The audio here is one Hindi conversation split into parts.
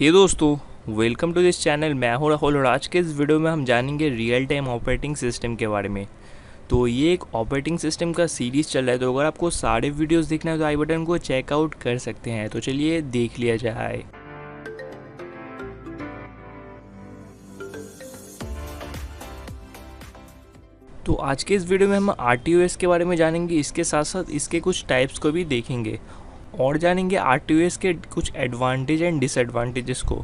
हे दोस्तों, वेलकम टू दिस चैनल। मैं हूं राहुल और आज के इस वीडियो में हम जानेंगे रियल टाइम ऑपरेटिंग सिस्टम के बारे में। तो ये एक ऑपरेटिंग सिस्टम का सीरीज़ चल रहा है, तो अगर आपको सारे वीडियोस देखना है तो आई बटन को चेकआउट कर सकते हैं। तो चलिए देख लिया जाए। तो आज के इस वीडियो में हम RTOS के बारे में जानेंगे, इसके साथ साथ इसके कुछ टाइप्स को भी देखेंगे और जानेंगे RTOS के कुछ एडवांटेज एंड डिसएडवांटेजेस को।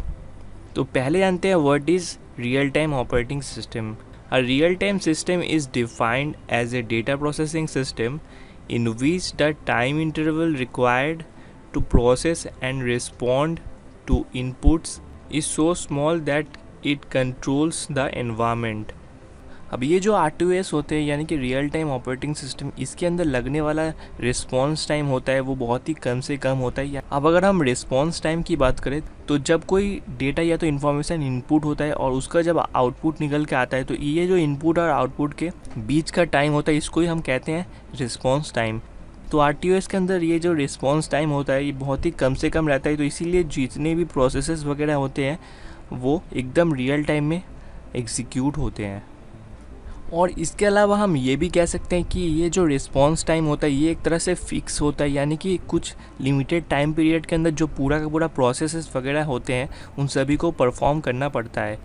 तो पहले जानते हैं what is real time operating system. A real-time system is defined as a data processing system in which the time interval required to process and respond to inputs is so small that it controls the environment. अब ये जो RTOS होते हैं यानी कि रियल टाइम ऑपरेटिंग सिस्टम, इसके अंदर लगने वाला रिस्पॉन्स टाइम होता है वो बहुत ही कम से कम होता है। अब अगर हम रिस्पॉन्स टाइम की बात करें तो जब कोई डेटा या तो इन्फॉर्मेशन इनपुट होता है और उसका जब आउटपुट निकल के आता है तो ये जो इनपुट और आउटपुट के बीच का टाइम होता है इसको ही हम कहते हैं रिस्पॉन्स टाइम। तो RTOS के अंदर ये जो रिस्पॉन्स टाइम होता है ये बहुत ही कम से कम रहता है, तो इसीलिए जितने भी प्रोसेसेस वगैरह होते हैं वो एकदम रियल टाइम में एग्जीक्यूट होते हैं। और इसके अलावा हम ये भी कह सकते हैं कि ये जो रिस्पॉन्स टाइम होता है ये एक तरह से फिक्स होता है, यानी कि कुछ लिमिटेड टाइम पीरियड के अंदर जो पूरा का पूरा प्रोसेसेस वगैरह होते हैं उन सभी को परफॉर्म करना पड़ता है।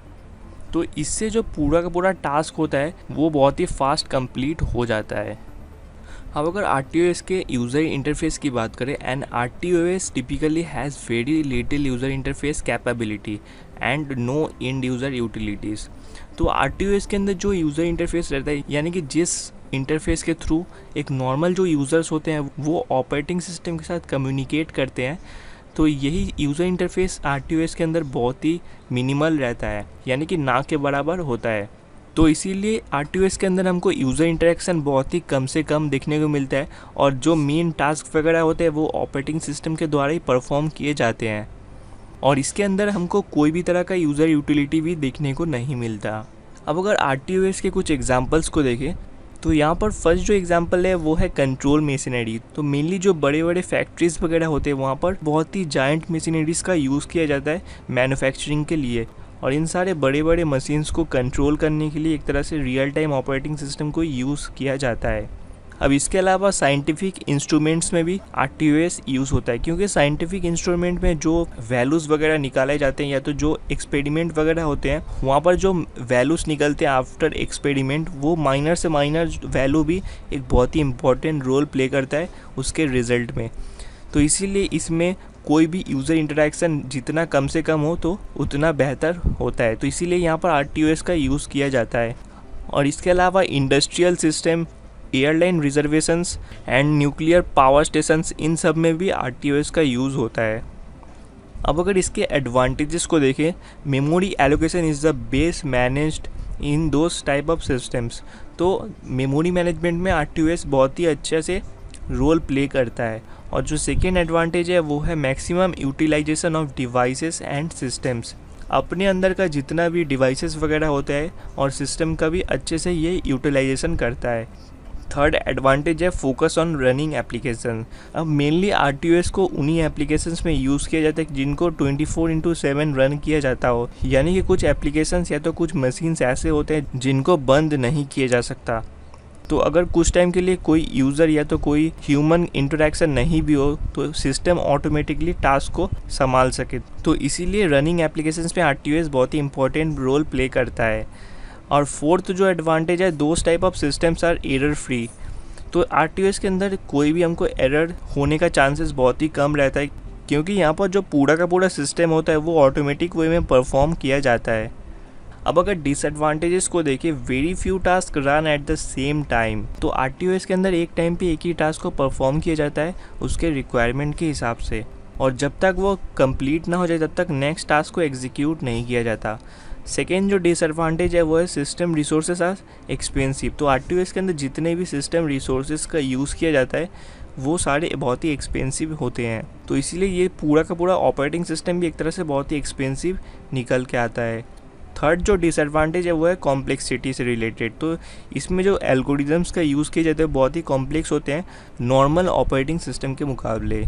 तो इससे जो पूरा का पूरा टास्क होता है वो बहुत ही फास्ट कंप्लीट हो जाता है। अब अगर RTOS के यूज़र इंटरफेस की बात करें, and RTOS typically has very little user interface capability and no end user utilities. तो RTOS के अंदर जो यूज़र इंटरफेस रहता है यानी कि जिस इंटरफेस के थ्रू एक नॉर्मल जो यूज़र्स होते हैं वो ऑपरेटिंग सिस्टम के साथ कम्युनिकेट करते हैं, तो यही यूज़र इंटरफेस RTOS के अंदर बहुत ही मिनिमल रहता है, यानी कि ना के बराबर होता है। तो इसीलिए RTOS के अंदर हमको यूज़र इंटरेक्शन बहुत ही कम से कम देखने को मिलता है और जो मेन टास्क वगैरह होते हैं वो ऑपरेटिंग सिस्टम के द्वारा ही परफॉर्म किए जाते हैं। और इसके अंदर हमको कोई भी तरह का यूज़र यूटिलिटी भी देखने को नहीं मिलता। अब अगर RTOS के कुछ एग्जांपल्स को देखें तो यहाँ पर फर्स्ट जो एग्जांपल है वो है कंट्रोल मशीनरी। तो मेनली जो बड़े बड़े फैक्ट्रीज़ वगैरह होते हैं वहाँ पर बहुत ही जायंट मशीनरीज़ का यूज़ किया जाता है मैन्युफैक्चरिंग के लिए, और इन सारे बड़े बड़े मशीन्स को कंट्रोल करने के लिए एक तरह से रियल टाइम ऑपरेटिंग सिस्टम को यूज़ किया जाता है। अब इसके अलावा साइंटिफिक इंस्ट्रूमेंट्स में भी RTOS यूज़ होता है, क्योंकि साइंटिफिक इंस्ट्रूमेंट में जो वैल्यूज़ वगैरह निकाले जाते हैं या तो जो एक्सपेरिमेंट वगैरह होते हैं वहाँ पर जो वैल्यूज़ निकलते हैं आफ्टर एक्सपेरिमेंट वो माइनर से माइनर वैल्यू भी एक बहुत ही इंपॉर्टेंट रोल प्ले करता है उसके रिज़ल्ट में। तो इसीलिए इसमें कोई भी यूज़र इंटरेक्शन जितना कम से कम हो तो उतना बेहतर होता है, तो इसीलिए यहाँ पर RTOS का यूज़ किया जाता है। और इसके अलावा industrial system, airline reservations and nuclear power stations, इन सब में भी RTOS का यूज़ होता है। अब अगर इसके एडवांटेजेस को देखें, memory allocation is the base managed in those type of systems. तो मेमोरी मैनेजमेंट में RTOS बहुत ही अच्छे से रोल प्ले करता है। और जो सेकेंड एडवांटेज है वो है maximum utilization of devices and systems. अपने अंदर का जितना भी डिवाइसेस वगैरह होता है और सिस्टम का भी अच्छे से ये यूटिलाइजेशन करता है। थर्ड एडवांटेज है फोकस ऑन रनिंग एप्लीकेशन। अब मेनली RTOS को उन्हीं एप्लीकेशंस में यूज़ किया जाता है जिनको 24/7 रन किया जाता हो, यानी कि कुछ एप्लीकेशंस या तो कुछ मशीन्स ऐसे होते हैं जिनको बंद नहीं किया जा सकता। तो अगर कुछ टाइम के लिए कोई यूज़र या तो कोई ह्यूमन इंटरेक्शन नहीं भी हो तो सिस्टम ऑटोमेटिकली टास्क को संभाल सके। तो इसीलिए रनिंग एप्लीकेशंस में RTOS बहुत ही इंपॉर्टेंट रोल प्ले करता है। और फोर्थ जो एडवांटेज है, those type of systems are error free. तो RTOS के अंदर कोई भी हमको एरर होने का चांसेस बहुत ही कम रहता है, क्योंकि यहाँ पर जो पूरा का पूरा सिस्टम होता है वो ऑटोमेटिक वे में परफॉर्म किया जाता है। अब अगर डिसएडवांटेजेस को देखें, very few task run at the same time. तो RTOS के अंदर एक टाइम पे एक ही टास्क को परफॉर्म किया जाता है उसके रिक्वायरमेंट के हिसाब से, और जब तक वो कंप्लीट ना हो जाए तब तक नेक्स्ट टास्क को एग्जीक्यूट नहीं किया जाता। सेकेंड जो डिसएडवांटेज है वो है सिस्टम रिसोर्सेज आर एक्सपेंसिव। तो RTOS के अंदर जितने भी सिस्टम रिसोर्सेज का यूज़ किया जाता है वो सारे बहुत ही एक्सपेंसिव होते हैं, तो इसीलिए ये पूरा का पूरा ऑपरेटिंग सिस्टम भी एक तरह से बहुत ही एक्सपेंसिव निकल के आता है। थर्ड जो डिसएडवांटेज है वो है कॉम्प्लेक्सिटी से रिलेटेड। तो इसमें जो एल्गोरिदम्स का यूज़ किए जाते हैं बहुत ही कॉम्प्लेक्स होते हैं नॉर्मल ऑपरेटिंग सिस्टम के मुकाबले।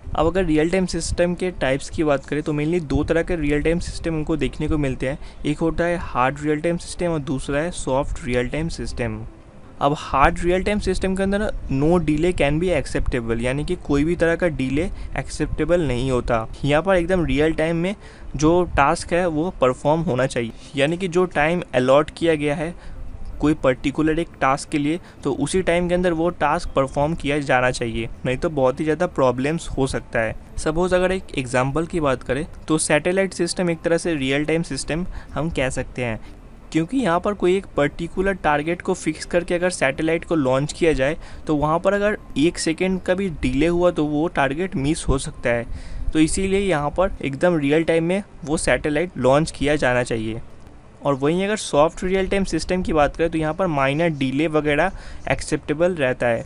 अब अगर रियल टाइम सिस्टम के टाइप्स की बात करें तो मेनली दो तरह के रियल टाइम सिस्टम हमको देखने को मिलते हैं। एक होता है हार्ड रियल टाइम सिस्टम और दूसरा है सॉफ्ट रियल टाइम सिस्टम। अब हार्ड रियल टाइम सिस्टम के अंदर no delay can be acceptable, यानी कि कोई भी तरह का डिले एक्सेप्टेबल नहीं होता। यहाँ पर एकदम रियल टाइम में जो टास्क है वो परफॉर्म होना चाहिए, यानी कि जो टाइम अलॉट किया गया है कोई पर्टिकुलर एक टास्क के लिए, तो उसी टाइम के अंदर वो टास्क परफॉर्म किया जाना चाहिए, नहीं तो बहुत ही ज़्यादा प्रॉब्लम्स हो सकता है। सपोज अगर एक एग्जांपल की बात करें तो सैटेलाइट सिस्टम एक तरह से रियल टाइम सिस्टम हम कह सकते हैं, क्योंकि यहाँ पर कोई एक पर्टिकुलर टारगेट को फिक्स करके अगर सैटेलाइट को लॉन्च किया जाए तो वहाँ पर अगर 1 सेकेंड का भी डिले हुआ तो वो टारगेट मिस हो सकता है। तो इसीलिए यहाँ पर एकदम रियल टाइम में वो सैटेलाइट लॉन्च किया जाना चाहिए। और वहीं अगर सॉफ्ट रियल टाइम सिस्टम की बात करें तो यहाँ पर माइनर डिले वगैरह एक्सेप्टेबल रहता है।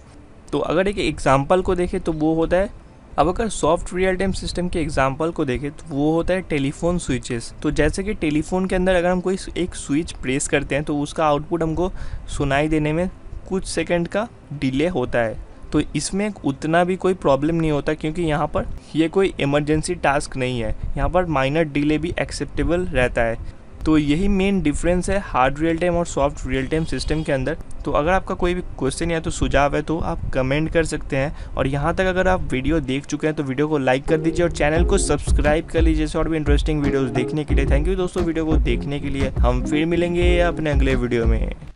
तो अगर एक एग्जांपल को देखें तो वो होता है, अब अगर सॉफ्ट रियल टाइम सिस्टम के एग्जांपल को देखें तो वो होता है टेलीफोन स्विचेस। तो जैसे कि टेलीफोन के अंदर अगर हम कोई एक स्विच प्रेस करते हैं तो उसका आउटपुट हमको सुनाई देने में कुछ सेकंड का डिले होता है। तो इसमें उतना भी कोई प्रॉब्लम नहीं होता, क्योंकि यहाँ पर ये कोई इमरजेंसी टास्क नहीं है, यहाँ पर माइनर डिले भी एक्सेप्टेबल रहता है। तो यही मेन डिफरेंस है हार्ड रियल टाइम और सॉफ्ट रियल टाइम सिस्टम के अंदर। तो अगर आपका कोई भी क्वेश्चन या तो सुझाव है तो आप कमेंट कर सकते हैं। और यहाँ तक अगर आप वीडियो देख चुके हैं तो वीडियो को लाइक कर दीजिए और चैनल को सब्सक्राइब कर लीजिए और भी इंटरेस्टिंग वीडियोस देखने के लिए। थैंक यू दोस्तों वीडियो को देखने के लिए। हम फिर मिलेंगे अपने अगले वीडियो में।